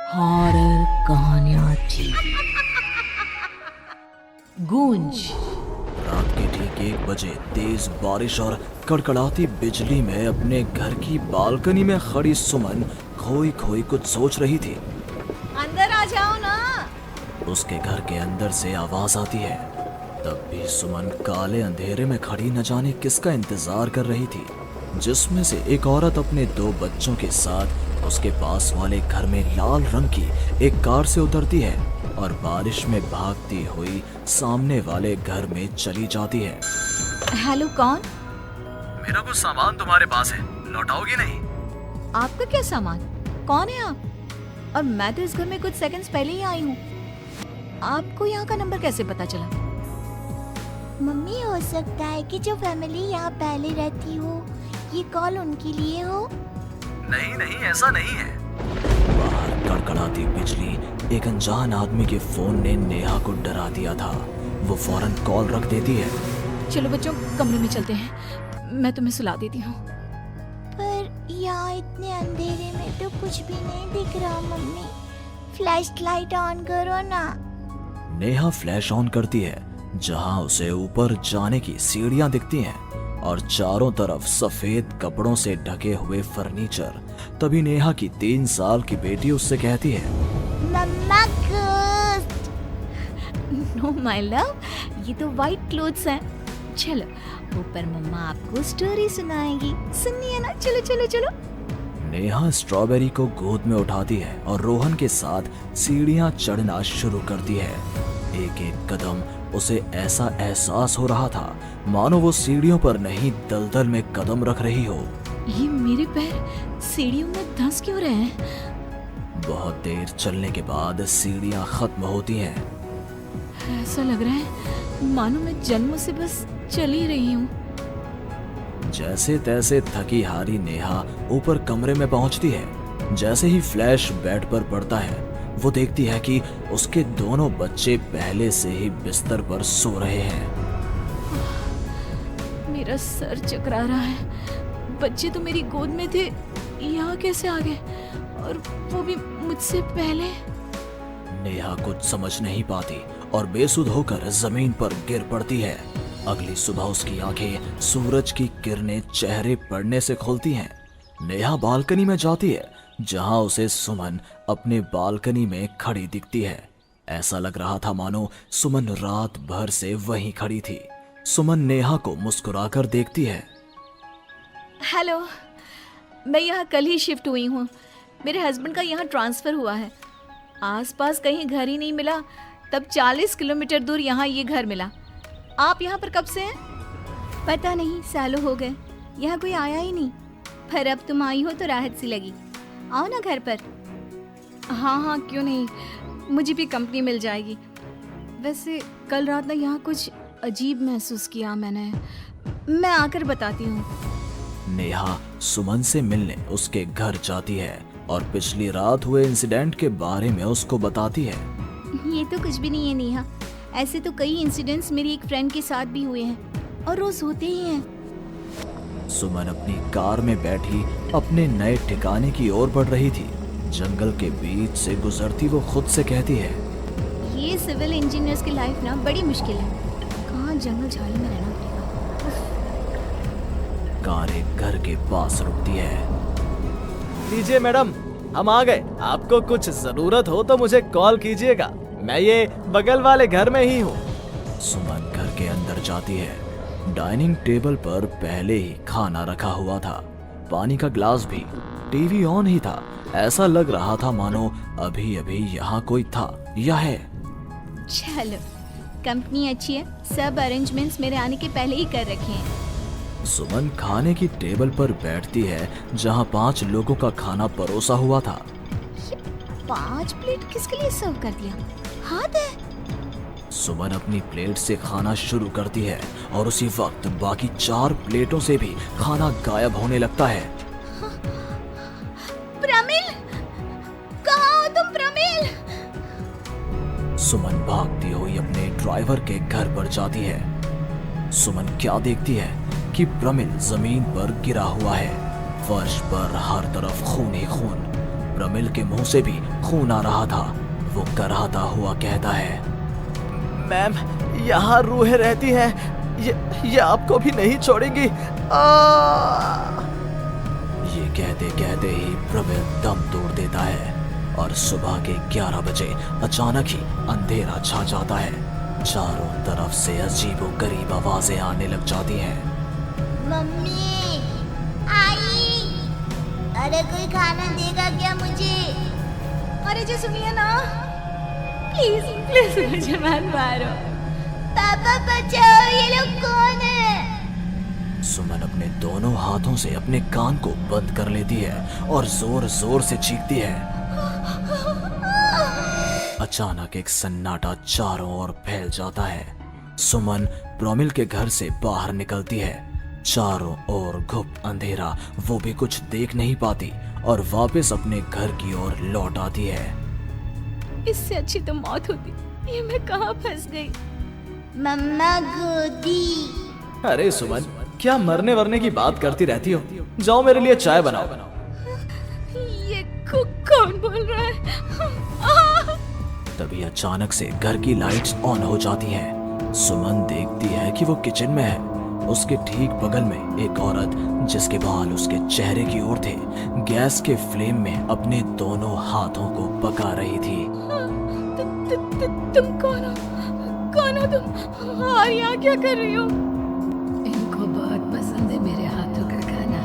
Horror कहानियाँ TV. गूंज। रात के ठीक 1 बजे तेज बारिश और कड़कड़ाती बिजली में अपने घर की बालकनी में खड़ी सुमन खोई खोई कुछ सोच रही थी। अंदर आ जाओ ना। उसके घर के अंदर से आवाज आती है। तब भी सुमन काले अंधेरे में खड़ी न जाने किसका इंतजार कर रही थी, जिसमें से एक औरत अपने 2 बच्चों के साथ उसके पास वाले घर में लाल रंग की एक कार से उतरती है और बारिश में भागती हुई सामने वाले घर में चली जाती है। हेलो, कौन? मेरा कुछ सामान तुम्हारे पास है, लौटाओगे नहीं? आपका क्या सामान? कौन है आप? और मैं तो इस घर में कुछ सेकंड्स पहले ही आई हूँ। आपको यहाँ का नंबर कैसे पता चला? मम्मी, हो सकता है कि जो फैमिली यहाँ पहले रहती हो, ये कॉल उनके लिए हो। नहीं नहीं, ऐसा नहीं है। बाहर कड़कड़ाती बिजली एक अनजान आदमी के फोन ने नेहा को डरा दिया था। वो फौरन कॉल रख देती है। चलो बच्चों, कमरे में चलते हैं, मैं तुम्हें सुला देती हूँ। पर यहाँ इतने अंधेरे में तो कुछ भी नहीं दिख रहा मम्मी। फ्लैश लाइट ऑन करो ना। नेहा फ्लैश ऑन करती है, जहां उसे ऊपर जाने की सीढ़ियां दिखती हैं और चारों तरफ सफेद कपड़ों से ढके हुए फर्नीचर। तभी नेहा की 3 साल की बेटी उससे कहती है, मम्मा घोस्ट। नो माय लव, ये तो वाइट क्लोथ्स हैं। चलो ऊपर, मम्मा आपको स्टोरी सुनाएगी, सुननी है ना? चलो चलो चलो। नेहा स्ट्रॉबेरी को गोद में उठाती है और रोहन के साथ सीढ़ियां चढ़ना शुरू करती है। एक एक कदम उसे ऐसा एहसास हो रहा था मानो वो सीढ़ियों पर नहीं दलदल में कदम रख रही हो। ये मेरे पैर सीढ़ियों में धंस क्यों रहे हैं? बहुत देर चलने के बाद सीढ़ियां खत्म होती हैं। ऐसा लग रहा है मानो मैं जन्मों से बस चल ही रही हूँ। जैसे तैसे थकी हारी नेहा ऊपर कमरे में पहुंचती है। जैसे ही फ्लैश बेड पर पड़ता है, वो देखती है कि उसके दोनों बच्चे पहले से ही बिस्तर पर सो रहे हैं। मेरा सर चकरा रहा है। बच्चे तो मेरी गोद में थे, यहाँ कैसे आ गए? और वो भी मुझसे पहले। नेहा कुछ समझ नहीं पाती और बेसुध होकर जमीन पर गिर पड़ती है। अगली सुबह उसकी आंखें सूरज की किरणें चेहरे पड़ने से खुलती हैं। नेहा बालकनी में जाती है, जहां उसे सुमन अपने बालकनी में खड़ी दिखती है। ऐसा लग रहा था मानो सुमन रात भर से वहीं खड़ी थी। सुमन नेहा को मुस्कुराकर देखती है। हेलो, मैं यहाँ कल ही शिफ्ट हुई हूँ। मेरे हस्बैंड का यहाँ ट्रांसफ़र हुआ है। आसपास कहीं घर ही नहीं मिला, तब 40 किलोमीटर दूर यहाँ ये घर मिला। आप यहाँ पर कब से हैं? पता नहीं, सालों हो गए, यहाँ कोई आया ही नहीं। पर अब तुम आई हो तो राहत सी लगी। आओ ना घर पर। हाँ हाँ, क्यों नहीं, मुझे भी कंपनी मिल जाएगी। वैसे कल रात ना यहाँ कुछ अजीब महसूस किया मैंने। मैं आकर बताती हूँ। नेहा सुमन से मिलने उसके घर जाती है और पिछली रात हुए इंसिडेंट के बारे में उसको बताती है। ये तो कुछ भी नहीं है नेहा। ऐसे तो कई इंसिडेंट्स मेरी एक फ्रेंड के साथ भी हुए हैं और रोज होते ही हैं। सुमन अपनी कार में बैठी अपने नए ठिकाने की ओर बढ़ रही थी। जंगल के बीच से गुजरती वो खुद से कहती है, ये सिविल इंजीनियर्स की लाइफ ना बड़ी मुश्किल है। कहाँ जंगल झाड़ी में रहना पड़ेगा। कार एक घर के पास रुकती है। लीजिए मैडम, हम आ गए। आपको कुछ जरूरत हो तो मुझे कॉल कीजिएगा, मैं ये बगल वाले घर में ही हूँ। सुमन घर के अंदर जाती है। डाइनिंग टेबल पर पहले ही खाना रखा हुआ था, पानी का ग्लास भी, टीवी ऑन ही था। ऐसा लग रहा था मानो अभी अभी यहाँ कोई था या है। चलो, कंपनी अच्छी है, सब अरेंजमेंट्स मेरे आने के पहले ही कर रखे हैं। सुमन खाने की टेबल पर बैठती है, जहाँ 5 लोगों का खाना परोसा हुआ था। ये 5 प्लेट किसके लिए सर्व कर दिया? हाथ है। सुमन अपनी प्लेट से खाना शुरू करती है और उसी वक्त बाकी 4 प्लेटों से भी खाना गायब होने लगता है। प्रमिल, कहाँ हो तुम प्रमिल? सुमन भागती हुई अपने ड्राइवर के घर पर जाती है। सुमन क्या देखती है कि प्रमिल जमीन पर गिरा हुआ है। फर्श पर हर तरफ खून ही खून। प्रमिल के मुंह से भी खून आ रहा था। वो कराहता हुआ कहता है, मैम, यहाँ रूहें रहती हैं, ये आपको भी नहीं छोड़ेंगी। ये कहते कहते ही प्रमिल दम तोड़ देता है और सुबह के 11 बजे अचानक ही अंधेरा छा जाता है। चारों तरफ से अजीबोगरीब आवाजें आने लग जाती हैं। मम्मी, आई, अरे कोई खाना देगा क्या मुझे? अरे जी सुनिए ना, प्लीज प्लीज मुझे मत मारो। पापा बचाओ, ये लोग कौन है? सुमन अपने दोनों हाथों से अपने कान को बंद कर लेती है और जोर जोर से चीखती है। अचानक एक सन्नाटा चारों ओर फैल जाता है। सुमन प्रमिल के घर से बाहर निकलती है। चारों ओर घुप अंधेरा, वो भी कुछ देख नहीं पाती और वापस अपने घर की ओर लौट आती है। इससे अच्छी तो मौत होती, ये मैं कहाँ फंस गई। मम्मा गोदी। अरे सुमन, क्या मरने वरने की बात करती रहती हो? जाओ मेरे लिए चाय बनाओ। ये कौन बोल रहा है? तभी अचानक से घर की लाइट्स ऑन हो जाती हैं। सुमन देखती है कि वो किचन में है। उसके ठीक बगल में एक औरत, जिसके बाल उसके चेहरे की ओर थे, गैस के फ्लेम में अपने दोनों हाथों को पका रही थी। तुम कौन हो? कौन हो तुम? और यहाँ क्या कर रही हो? इनको बहुत पसंद है मेरे हाथों का खाना,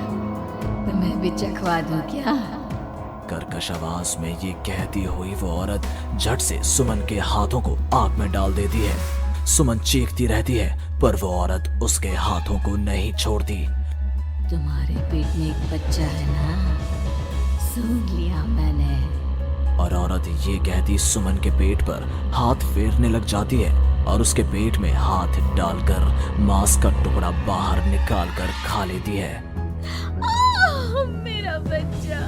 तो मैं भी चखवा दूं क्या? कर्कश आवाज में ये कहती हुई वो औरत झट से सुमन के हाथों को आग में डाल देती है। सुमन चीखती रहती है, पर वो औरत उसके हाथों को नहीं छोड़ती। तुम्हारे पेट में एक बच्चा है ना, सुन लिया मैंने। और औरत ये कहती सुमन के पेट पर हाथ फेरने लग जाती है और उसके पेट में हाथ डालकर मांस का टुकड़ा बाहर निकाल कर खा लेती है। मेरा बच्चा।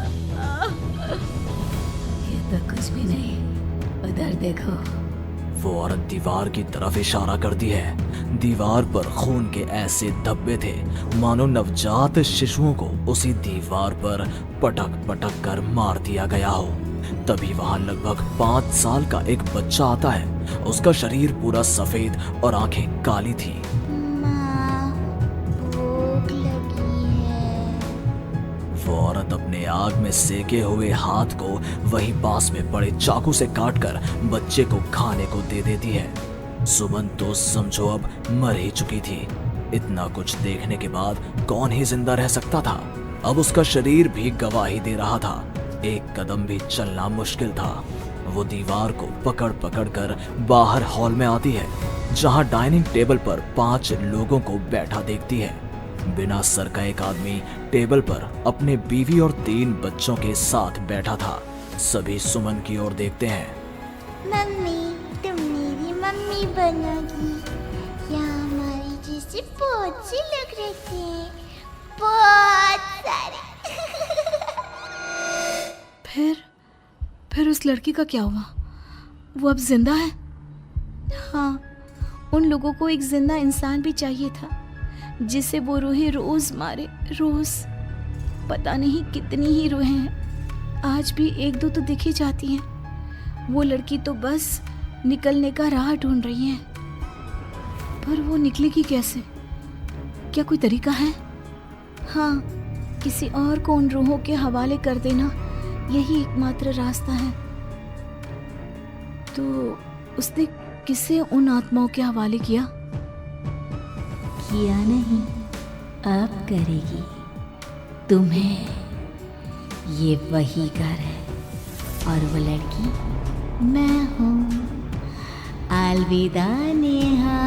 ये तो कुछ भी नहीं, उधर देखो। वो औरत दीवार की तरफ इशारा करती है। दीवार पर खून के ऐसे धब्बे थे मानो नवजात शिशुओं को उसी दीवार पर पटक पटक कर मार दिया गया हो। तभी वहां लगभग 5 साल का एक बच्चा आता है। उसका शरीर पूरा सफेद और आंखें काली थी। माँ, भूख लगी है। वो औरत अपने आग में सेके हुए हाथ को वहीं पास में पड़े चाकू से काटकर बच्चे को खाने को दे देती है। सुमन तो समझो अब मर ही चुकी थी। इतना कुछ देखने के बाद कौन ही जिंदा रह सकता था। अब उसका शरीर भी गवाही दे रहा था। एक कदम भी चलना मुश्किल था। वो दीवार को पकड़ पकड़ कर बाहर हॉल में आती है, जहां डाइनिंग टेबल पर 5 लोगों को बैठा देखती है। बिना सर का एक आदमी टेबल पर अपने बीवी और 3 बच्चों के साथ बैठा था। सभी सुमन की ओर देखते हैं। मम्मी, तुम मेरी मम्मी बनोगी। यहाँ हमारी जैसे बहुत से लोग रहते हैं, बहुत सारे। फिर उस लड़की का क्या हुआ? वो अब जिंदा है? हाँ, उन लोगों को एक जिंदा इंसान भी चाहिए था, जिसे वो रूहें रोज मारे, रोज। पता नहीं कितनी ही रूहें हैं, आज भी 1-2 तो दिखी जाती हैं। वो लड़की तो बस निकलने का राह ढूंढ रही है, पर वो निकलेगी कैसे? क्या कोई तरीका है? हाँ, किसी और को उन रूहों के हवाले कर देना, यही एकमात्र रास्ता है। तो उसने किसे उन आत्माओं के हवाले किया? किया नहीं, अब करेगी। तुम्हें ये वही घर है और वो लड़की मैं हूँ। अलविदा नेहा।